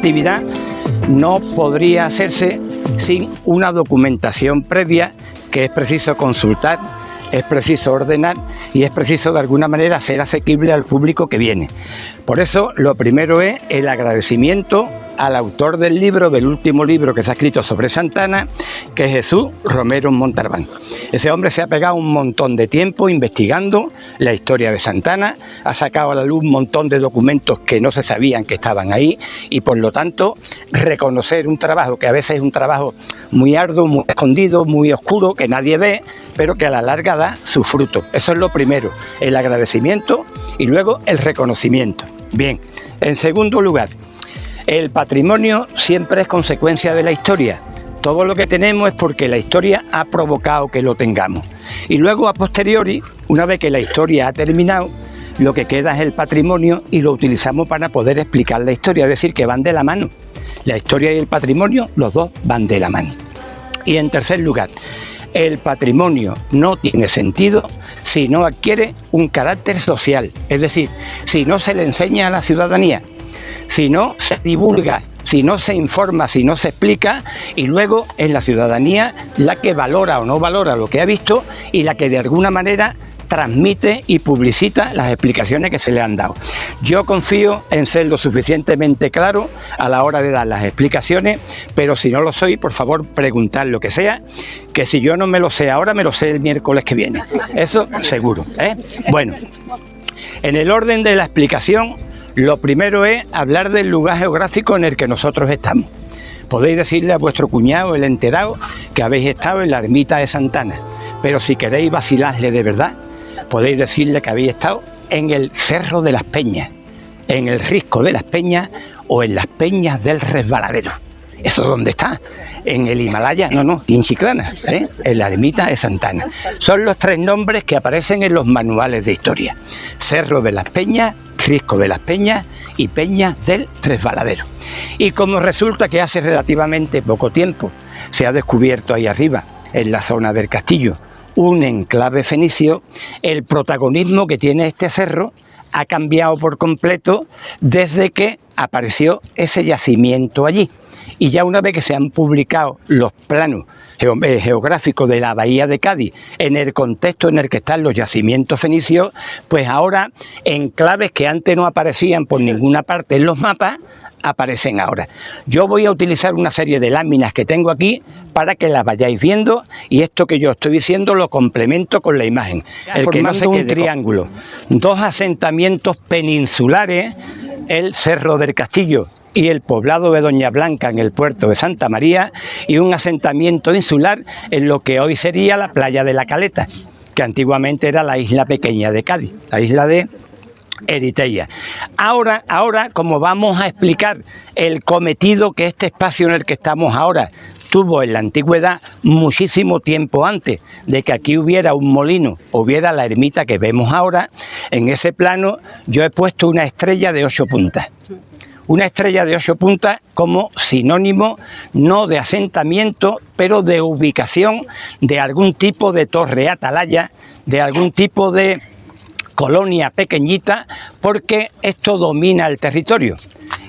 actividad no podría hacerse sin una documentación previa que es preciso consultar, es preciso ordenar y es preciso de alguna manera ser asequible al público que viene. Por eso lo primero es el agradecimiento al autor del libro, del último libro que se ha escrito sobre Santa Ana, que es Jesús Romero Montalbán. Ese hombre se ha pegado un montón de tiempo investigando la historia de Santa Ana, ha sacado a la luz un montón de documentos que no se sabían que estaban ahí y por lo tanto reconocer un trabajo que a veces es un trabajo muy arduo, muy escondido, muy oscuro, que nadie ve, pero que a la larga da su fruto. Eso es lo primero, el agradecimiento y luego el reconocimiento. Bien, en segundo lugar, el patrimonio siempre es consecuencia de la historia. Todo lo que tenemos es porque la historia ha provocado que lo tengamos. Y luego, a posteriori, una vez que la historia ha terminado, lo que queda es el patrimonio y lo utilizamos para poder explicar la historia, es decir, que van de la mano. La historia y el patrimonio, los dos van de la mano. Y en tercer lugar, el patrimonio no tiene sentido si no adquiere un carácter social, es decir, si no se le enseña a la ciudadanía, si no se divulga, si no se informa, si no se explica, y luego es la ciudadanía la que valora o no valora lo que ha visto y la que de alguna manera transmite y publicita las explicaciones que se le han dado. Yo confío en ser lo suficientemente claro a la hora de dar las explicaciones, pero si no lo soy, por favor, preguntad lo que sea, que si yo no me lo sé ahora, me lo sé el miércoles que viene. Eso seguro, ¿eh? Bueno, en el orden de la explicación, lo primero es hablar del lugar geográfico en el que nosotros estamos. Podéis decirle a vuestro cuñado, el enterado, que habéis estado en la ermita de Santa Ana, pero si queréis vacilarle de verdad, podéis decirle que habéis estado en el Cerro de las Peñas, en el Risco de las Peñas o en las Peñas del Resbaladero. ¿Eso dónde está? En el Himalaya, no, en Chiclana, en la ermita de Santa Ana. Son los tres nombres que aparecen en los manuales de historia. Cerro de las Peñas, Risco de las Peñas y Peñas del Resbaladero. Y como resulta que hace relativamente poco tiempo se ha descubierto ahí arriba, en la zona del castillo, un enclave fenicio, el protagonismo que tiene este cerro ha cambiado por completo desde que apareció ese yacimiento allí. Y ya una vez que se han publicado los planos geográficos de la bahía de Cádiz en el contexto en el que están los yacimientos fenicios, pues ahora enclaves que antes no aparecían por ninguna parte en los mapas, aparecen ahora. Yo voy a utilizar una serie de láminas que tengo aquí para que las vayáis viendo y esto que yo estoy diciendo lo complemento con la imagen. El que no se quede un triángulo, dos asentamientos peninsulares, el Cerro del Castillo y el poblado de Doña Blanca en el puerto de Santa María y un asentamiento insular en lo que hoy sería la playa de la Caleta, que antiguamente era la isla pequeña de Cádiz, la isla de Eriteia. Ahora, como vamos a explicar el cometido que este espacio en el que estamos ahora tuvo en la antigüedad, muchísimo tiempo antes de que aquí hubiera un molino, hubiera la ermita que vemos ahora, en ese plano yo he puesto una estrella de 8 puntas. Una estrella de 8 puntas como sinónimo no de asentamiento, pero de ubicación de algún tipo de torre atalaya, de algún tipo de colonia pequeñita, porque esto domina el territorio.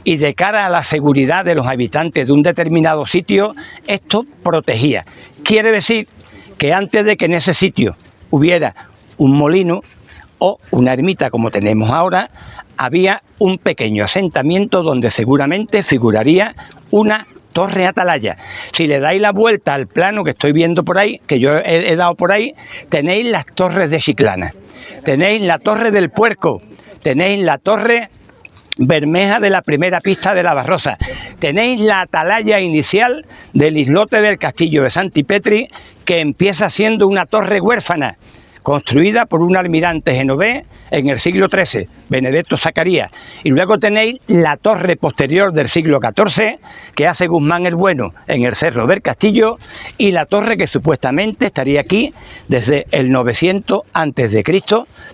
Y de cara a la seguridad de los habitantes de un determinado sitio, esto protegía. Quiere decir que antes de que en ese sitio hubiera un molino o una ermita como tenemos ahora, había un pequeño asentamiento donde seguramente figuraría una torre atalaya. Si le dais la vuelta al plano que estoy viendo por ahí, que yo he dado por ahí, tenéis las torres de Chiclana, tenéis la torre del Puerco, tenéis la torre Bermeja de la primera pista de la Barrosa, tenéis la atalaya inicial del islote del Castillo de Santipetri, que empieza siendo una torre huérfana, construida por un almirante genovés en el siglo XIII, Benedetto Zacarías. Y luego tenéis la torre posterior del siglo XIV, que hace Guzmán el Bueno en el Cerro del Castillo, y la torre que supuestamente estaría aquí desde el 900 a.C.,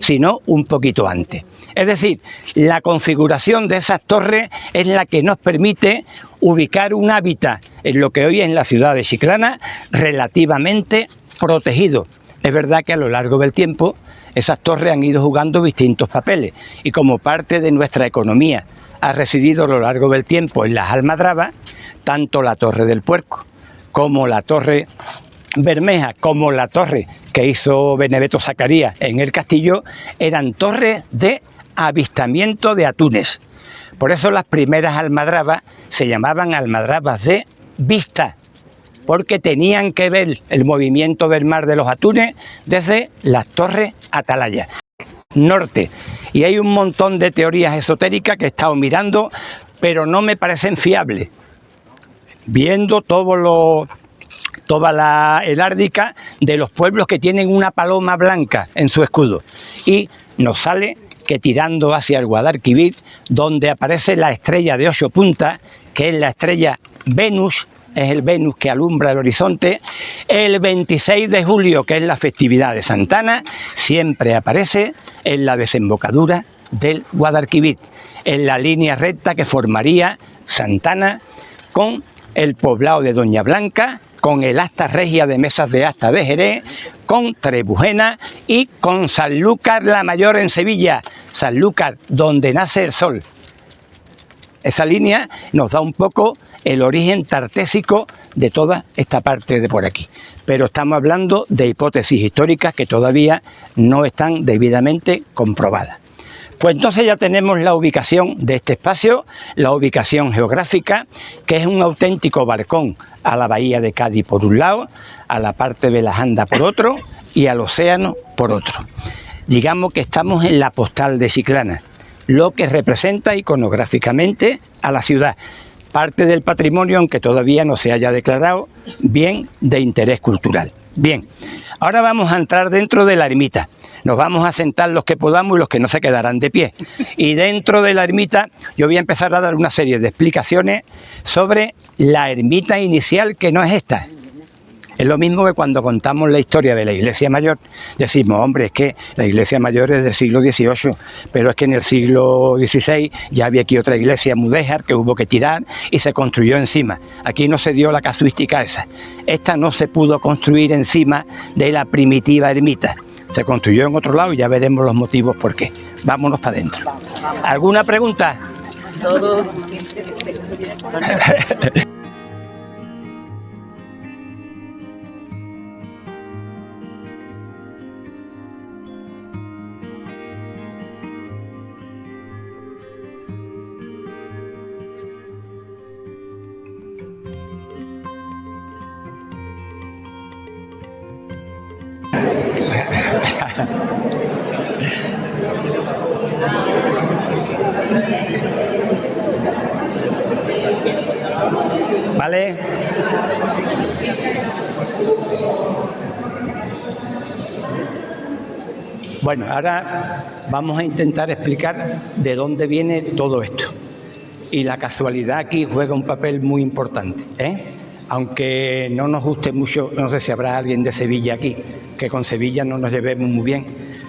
sino un poquito antes. Es decir, la configuración de esas torres es la que nos permite ubicar un hábitat en lo que hoy es la ciudad de Chiclana relativamente protegido. Es verdad que a lo largo del tiempo esas torres han ido jugando distintos papeles y como parte de nuestra economía ha residido a lo largo del tiempo en las almadrabas, tanto la Torre del Puerco como la Torre Bermeja, como la torre que hizo Beneveto Zacarías en el castillo, eran torres de avistamiento de atunes. Por eso las primeras almadrabas se llamaban almadrabas de vista, porque tenían que ver el movimiento del mar de los atunes desde las torres atalayas norte. Y hay un montón de teorías esotéricas que he estado mirando, pero no me parecen fiables. Viendo toda la heráldica de los pueblos que tienen una paloma blanca en su escudo. Y nos sale que tirando hacia el Guadalquivir, donde aparece la estrella de 8 puntas, que es la estrella Venus, es el Venus que alumbra el horizonte, el 26 de julio, que es la festividad de Santa Ana, siempre aparece en la desembocadura del Guadalquivir, en la línea recta que formaría Santa Ana con el poblado de Doña Blanca, con el asta regia de Mesas de Asta de Jerez, con Trebujena y con Sanlúcar la Mayor en Sevilla, Sanlúcar donde nace el sol. Esa línea nos da un poco el origen tartésico de toda esta parte de por aquí. Pero estamos hablando de hipótesis históricas que todavía no están debidamente comprobadas. Pues entonces ya tenemos la ubicación de este espacio, la ubicación geográfica, que es un auténtico balcón a la bahía de Cádiz por un lado, a la parte de la Janda por otro y al océano por otro. Digamos que estamos en la postal de Chiclana, lo que representa iconográficamente a la ciudad, parte del patrimonio, aunque todavía no se haya declarado bien de interés cultural. Bien, ahora vamos a entrar dentro de la ermita. Nos vamos a sentar los que podamos y los que no se quedarán de pie. Y dentro de la ermita yo voy a empezar a dar una serie de explicaciones sobre la ermita inicial, que no es esta. Es lo mismo que cuando contamos la historia de la iglesia mayor, decimos, hombre, es que la iglesia mayor es del siglo XVIII, pero es que en el siglo XVI ya había aquí otra iglesia mudéjar que hubo que tirar y se construyó encima. Aquí no se dio la casuística esa. Esta no se pudo construir encima de la primitiva ermita. Se construyó en otro lado y ya veremos los motivos por qué. Vámonos para adentro. ¿Alguna pregunta? Todo. ¿Vale? Bueno, ahora vamos a intentar explicar de dónde viene todo esto. Y la casualidad aquí juega un papel muy importante, Aunque no nos guste mucho, no sé si habrá alguien de Sevilla aquí, que con Sevilla no nos llevemos muy bien,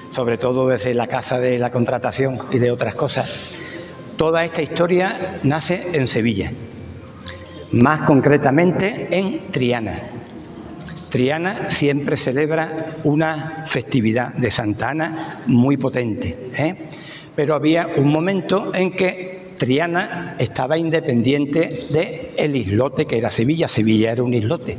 sobre todo desde la Casa de la Contratación y de otras cosas. Toda esta historia nace en Sevilla, más concretamente en Triana. Triana siempre celebra una festividad de Santa Ana muy potente, Pero había un momento en que Triana estaba independiente del islote que era Sevilla. Sevilla era un islote.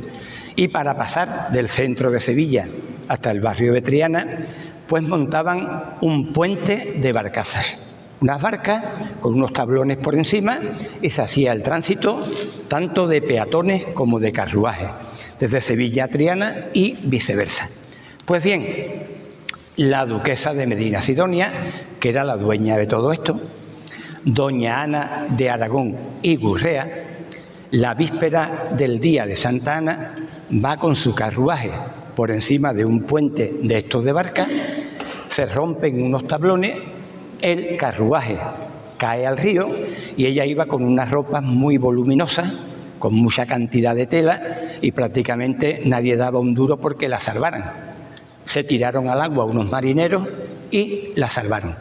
Y para pasar del centro de Sevilla hasta el barrio de Triana, pues montaban un puente de barcazas. Unas barcas con unos tablones por encima y se hacía el tránsito tanto de peatones como de carruajes, desde Sevilla a Triana y viceversa. Pues bien, la duquesa de Medina Sidonia, que era la dueña de todo esto, doña Ana de Aragón y Gurrea, la víspera del día de Santa Ana, va con su carruaje por encima de un puente de estos de barca, se rompen unos tablones, el carruaje cae al río y ella iba con unas ropas muy voluminosas, con mucha cantidad de tela y prácticamente nadie daba un duro porque la salvaran. Se tiraron al agua unos marineros y la salvaron.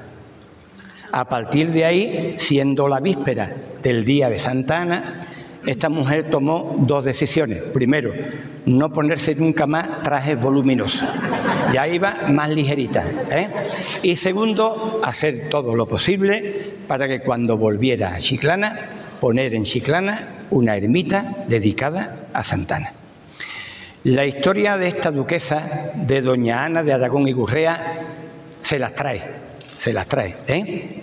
A partir de ahí, siendo la víspera del día de Santa Ana, esta mujer tomó dos decisiones. Primero, no ponerse nunca más trajes voluminosos. Ya iba más ligerita, ¿eh? Y segundo, hacer todo lo posible para que cuando volviera a Chiclana, poner en Chiclana una ermita dedicada a Santa Ana. La historia de esta duquesa, de doña Ana de Aragón y Gurrea, se las trae, ¿eh?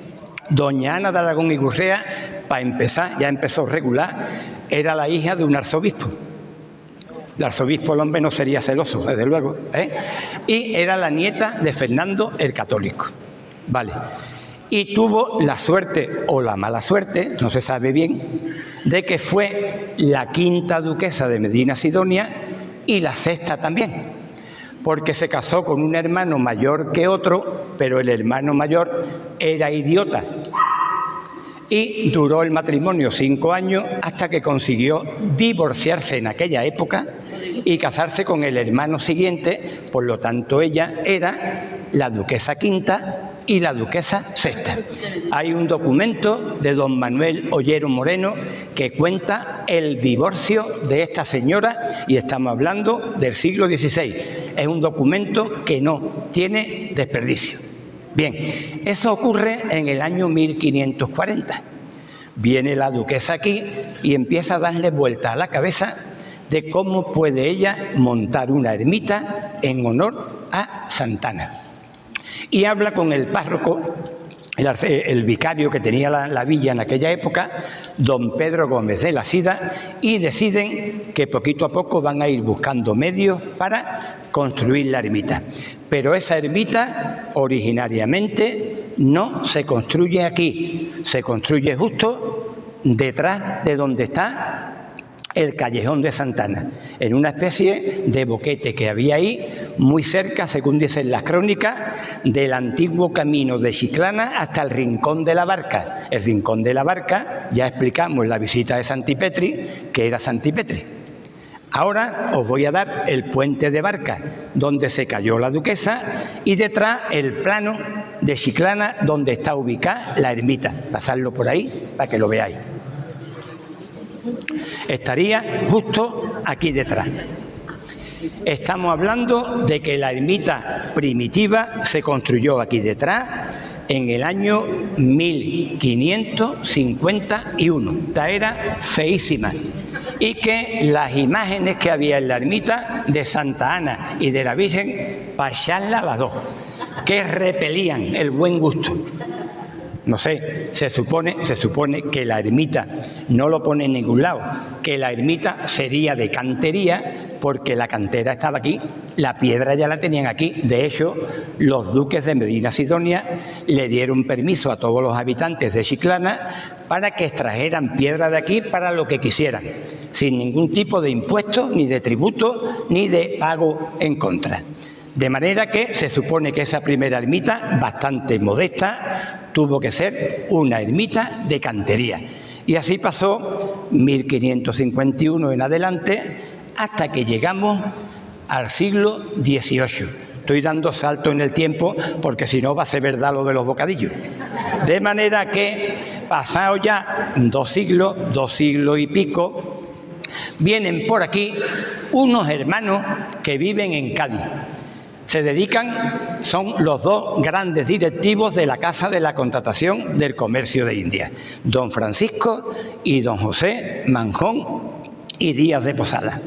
Doña Ana de Aragón y Gurrea, para empezar, ya empezó regular, era la hija de un arzobispo. El arzobispo, el hombre, no sería celoso, desde luego, ¿eh? Y era la nieta de Fernando el Católico. Vale. Y tuvo la suerte, o la mala suerte, no se sabe bien, de que fue la quinta duquesa de Medina Sidonia y la sexta también, porque se casó con un hermano mayor que otro, pero el hermano mayor era idiota. Y duró el matrimonio 5 años hasta que consiguió divorciarse en aquella época y casarse con el hermano siguiente. Por lo tanto, ella era la duquesa quinta y la duquesa sexta. Hay un documento de don Manuel Ollero Moreno que cuenta el divorcio de esta señora y estamos hablando del siglo XVI. Es un documento que no tiene desperdicio. Bien, eso ocurre en el año 1540. Viene la duquesa aquí y empieza a darle vuelta a la cabeza de cómo puede ella montar una ermita en honor a Santa Ana. Y habla con el párroco, el vicario que tenía la villa en aquella época, don Pedro Gómez de la Cida, y deciden que poquito a poco van a ir buscando medios para construir la ermita. Pero esa ermita originariamente no se construye aquí, se construye justo detrás de donde está el callejón de Santa Ana, en una especie de boquete que había ahí, muy cerca, según dicen las crónicas, del antiguo camino de Chiclana hasta el Rincón de la Barca. El Rincón de la Barca, ya explicamos la visita de Santipetri, que era Santipetri. Ahora os voy a dar el puente de Barca, donde se cayó la duquesa, y detrás el plano de Chiclana, donde está ubicada la ermita. Pasarlo por ahí para que lo veáis. Estaría justo aquí detrás. Estamos hablando de que la ermita primitiva se construyó aquí detrás en el año 1551. Esta era feísima. Y que las imágenes que había en la ermita de Santa Ana y de la Virgen, para echarla a las dos, que repelían el buen gusto. No sé, se supone que la ermita no lo pone en ningún lado, que la ermita sería de cantería, porque la cantera estaba aquí, la piedra ya la tenían aquí. De hecho, los duques de Medina Sidonia le dieron permiso a todos los habitantes de Chiclana para que extrajeran piedra de aquí para lo que quisieran, sin ningún tipo de impuesto, ni de tributo, ni de pago en contra. De manera que se supone que esa primera ermita, bastante modesta, tuvo que ser una ermita de cantería. Y así pasó 1551 en adelante, hasta que llegamos al siglo XVIII. Estoy dando salto en el tiempo porque si no va a ser verdad lo de los bocadillos. De manera que, pasado ya 2 siglos y pico, vienen por aquí unos hermanos que viven en Cádiz. Se dedican, son los 2 grandes directivos de la Casa de la Contratación del Comercio de Indias, don Francisco y don José Manjón y Díaz de Posada.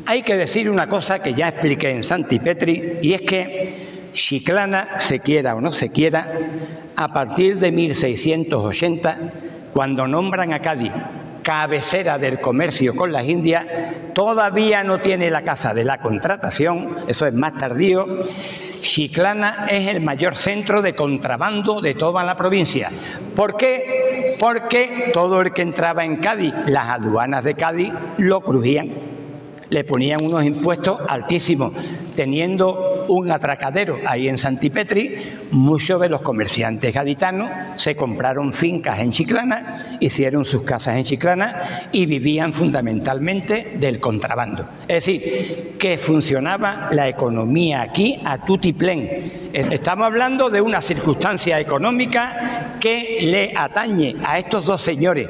Hay que decir una cosa que ya expliqué en Santipetri, y es que Chiclana, se quiera o no se quiera, a partir de 1680, cuando nombran a Cádiz cabecera del comercio con las Indias, todavía no tiene la Casa de la Contratación, eso es más tardío. Chiclana es el mayor centro de contrabando de toda la provincia. ¿Por qué? Porque todo el que entraba en Cádiz, las aduanas de Cádiz lo crujían. Le ponían unos impuestos altísimos. Teniendo un atracadero ahí en Santipetri, muchos de los comerciantes gaditanos se compraron fincas en Chiclana, hicieron sus casas en Chiclana y vivían fundamentalmente del contrabando. Es decir, que funcionaba la economía aquí a tutiplén. Estamos hablando de una circunstancia económica que le atañe a estos dos señores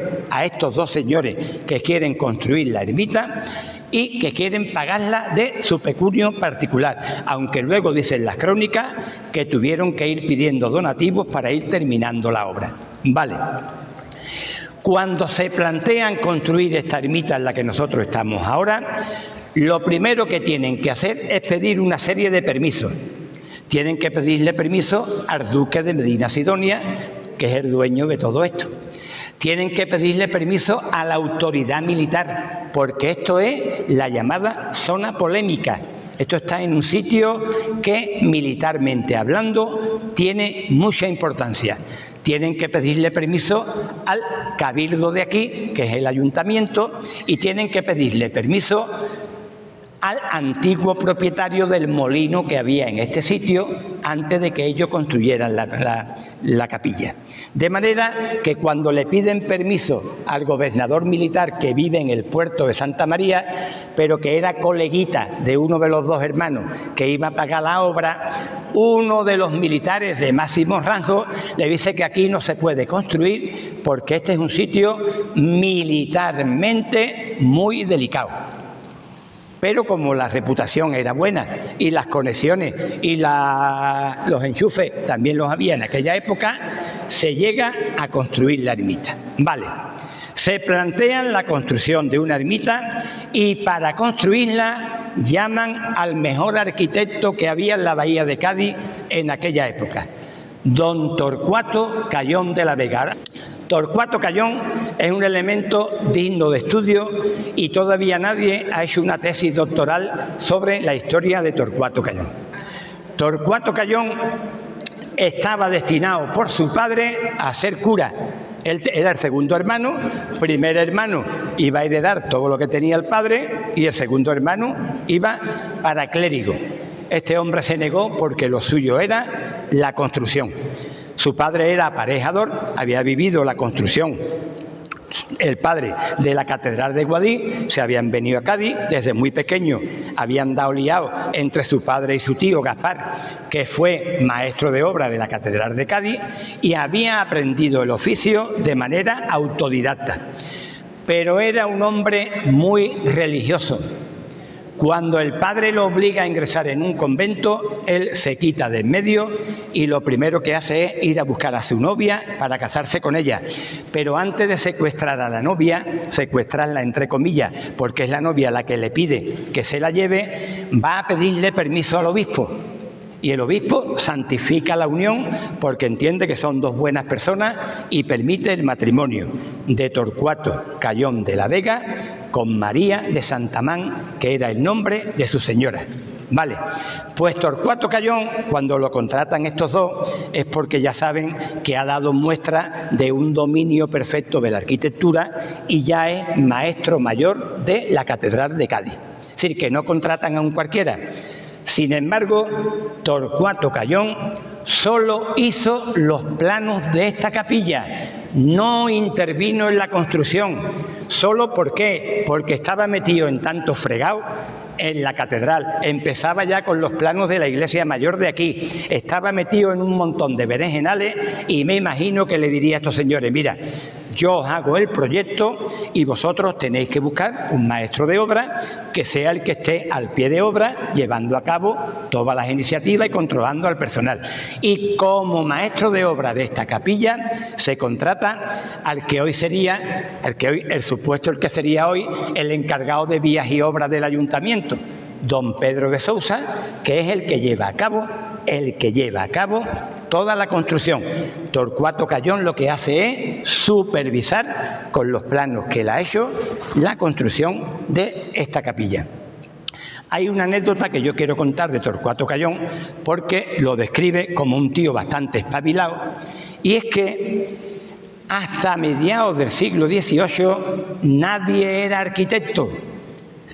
que quieren construir la ermita y que quieren pagarla de su pecunio particular, aunque luego dicen las crónicas que tuvieron que ir pidiendo donativos para ir terminando la obra. Vale. Cuando se plantean construir esta ermita en la que nosotros estamos ahora, lo primero que tienen que hacer es pedir una serie de permisos. Tienen que pedirle permiso al duque de Medina Sidonia, que es el dueño de todo esto. Tienen que pedirle permiso a la autoridad militar, porque esto es la llamada zona polémica. Esto está en un sitio que, militarmente hablando, tiene mucha importancia. Tienen que pedirle permiso al cabildo de aquí, que es el ayuntamiento, y tienen que pedirle permiso al antiguo propietario del molino que había en este sitio antes de que ellos construyeran la capilla. De manera que cuando le piden permiso al gobernador militar que vive en el puerto de Santa María, pero que era coleguita de uno de los dos hermanos que iba a pagar la obra, uno de los militares de máximo rango le dice que aquí no se puede construir porque este es un sitio militarmente muy delicado. Pero como la reputación era buena y las conexiones y los enchufes también los había en aquella época, se llega a construir la ermita. Vale, se plantean la construcción de una ermita y para construirla llaman al mejor arquitecto que había en la bahía de Cádiz en aquella época, don Torcuato Cayón de la Vega. Torcuato Cayón es un elemento digno de estudio y todavía nadie ha hecho una tesis doctoral sobre la historia de Torcuato Cayón. Torcuato Cayón estaba destinado por su padre a ser cura. Él era el segundo hermano, primer hermano iba a heredar todo lo que tenía el padre y el segundo hermano iba para clérigo. Este hombre se negó porque lo suyo era la construcción. Su padre era aparejador, había vivido la construcción, el padre de la Catedral de Guadix, se habían venido a Cádiz, desde muy pequeño habían dado liado entre su padre y su tío Gaspar, que fue maestro de obra de la Catedral de Cádiz, y había aprendido el oficio de manera autodidacta. Pero era un hombre muy religioso. Cuando el padre lo obliga a ingresar en un convento, él se quita de en medio y lo primero que hace es ir a buscar a su novia para casarse con ella. Pero antes de secuestrar a la novia, secuestrarla entre comillas, porque es la novia la que le pide que se la lleve, va a pedirle permiso al obispo. Y el obispo santifica la unión porque entiende que son dos buenas personas y permite el matrimonio de Torcuato Cayón de la Vega con María de Santamán, que era el nombre de su señora. Vale, pues Torcuato Cayón, cuando lo contratan estos dos, es porque ya saben que ha dado muestra de un dominio perfecto de la arquitectura y ya es maestro mayor de la Catedral de Cádiz. Es decir, que no contratan a un cualquiera. Sin embargo, Torcuato Cayón solo hizo los planos de esta capilla, no intervino en la construcción. ¿Solo por qué? Porque estaba metido en tanto fregado en la catedral, empezaba ya con los planos de la iglesia mayor de aquí, estaba metido en un montón de berenjenales y me imagino que le diría a estos señores, mira, yo os hago el proyecto y vosotros tenéis que buscar un maestro de obra que sea el que esté al pie de obra llevando a cabo todas las iniciativas y controlando al personal. Y como maestro de obra de esta capilla se contrata al que hoy sería, el que sería hoy el encargado de vías y obras del ayuntamiento, don Pedro de Sousa, que es el que lleva a cabo toda la construcción. Torcuato Cayón lo que hace es supervisar con los planos que él ha hecho la construcción de esta capilla. Hay una anécdota que yo quiero contar de Torcuato Cayón porque lo describe como un tío bastante espabilado, y es que hasta mediados del siglo XVIII nadie era arquitecto.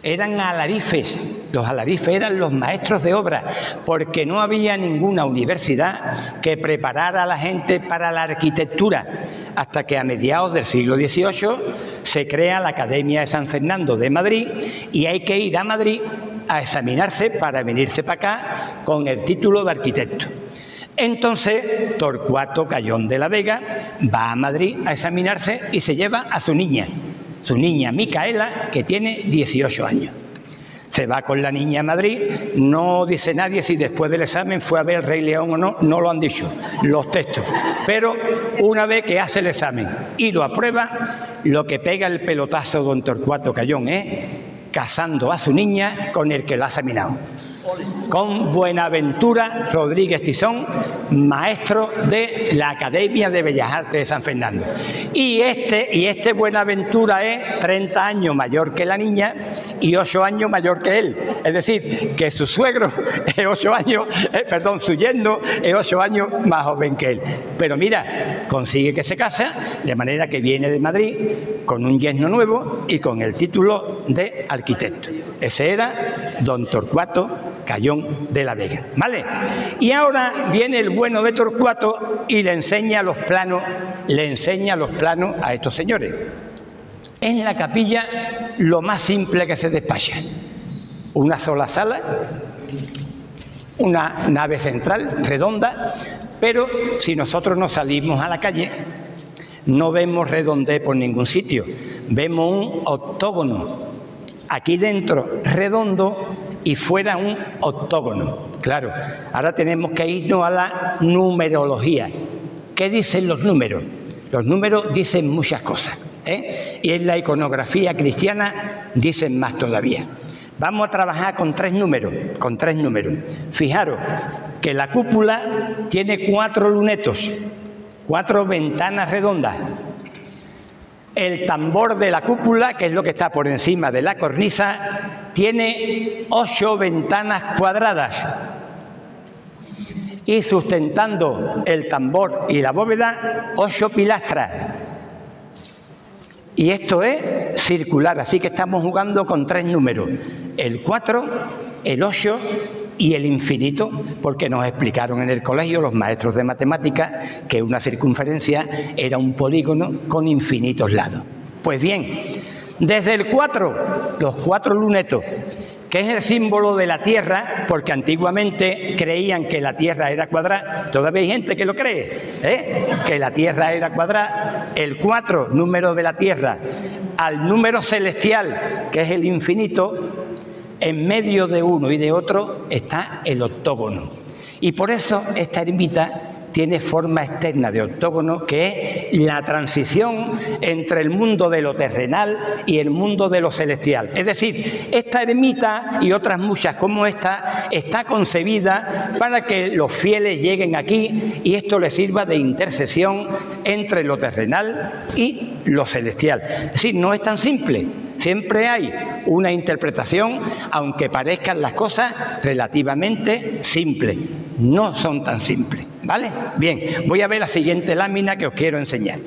Eran alarifes. Los alarifes eran los maestros de obra, porque no había ninguna universidad que preparara a la gente para la arquitectura, hasta que a mediados del siglo XVIII se crea la Academia de San Fernando de Madrid y hay que ir a Madrid a examinarse para venirse para acá con el título de arquitecto. Entonces Torcuato Cayón de la Vega va a Madrid a examinarse y se lleva a su niña Micaela, que tiene 18 años. Se va con la niña a Madrid, no dice nadie si después del examen fue a ver el Rey León o no, no lo han dicho los textos. Pero una vez que hace el examen y lo aprueba, lo que pega el pelotazo don Torcuato Cayón es casando a su niña con el que la ha examinado, con Buenaventura Rodríguez Tizón, maestro de la Academia de Bellas Artes de San Fernando. Y este Buenaventura es 30 años mayor que la niña y 8 años mayor que él. Es decir, que su suegro es 8 años, su yerno es 8 años más joven que él. Pero mira, consigue que se casa, de manera que viene de Madrid con un yerno nuevo y con el título de arquitecto. Ese era don Torcuato Cayón de la Vega, ¿vale? Y ahora viene el bueno de Torcuato y le enseña los planos a estos señores. En la capilla, lo más simple que se despacha: una sola sala, una nave central redonda, pero si nosotros nos salimos a la calle, no vemos redondez por ningún sitio, vemos un octógono. Aquí dentro redondo y fuera un octógono. Claro, ahora tenemos que irnos a la numerología. ¿Qué dicen los números? Los números dicen muchas cosas, y en la iconografía cristiana dicen más todavía. Vamos a trabajar con tres números. Fijaros que la cúpula tiene 4 lunetos, 4 ventanas redondas. El tambor de la cúpula, que es lo que está por encima de la cornisa, tiene 8 ventanas cuadradas. Y sustentando el tambor y la bóveda, 8 pilastras. Y esto es circular, así que estamos jugando con 3 números: el 4, el 8 y el infinito, porque nos explicaron en el colegio los maestros de matemáticas que una circunferencia era un polígono con infinitos lados. Pues bien, desde el 4, los 4 lunetos, que es el símbolo de la Tierra, porque antiguamente creían que la Tierra era cuadrada, todavía hay gente que lo cree, que la Tierra era cuadrada. El 4, número de la Tierra, al número celestial, que es el infinito, en medio de uno y de otro está el octógono. Y por eso esta ermita tiene forma externa de octógono, que es la transición entre el mundo de lo terrenal y el mundo de lo celestial. Es decir, esta ermita y otras muchas como esta está concebida para que los fieles lleguen aquí y esto les sirva de intercesión entre lo terrenal y lo celestial. Es decir, no es tan simple. Siempre hay una interpretación, aunque parezcan las cosas relativamente simples. No son tan simples, ¿vale? Bien, voy a ver la siguiente lámina que os quiero enseñar.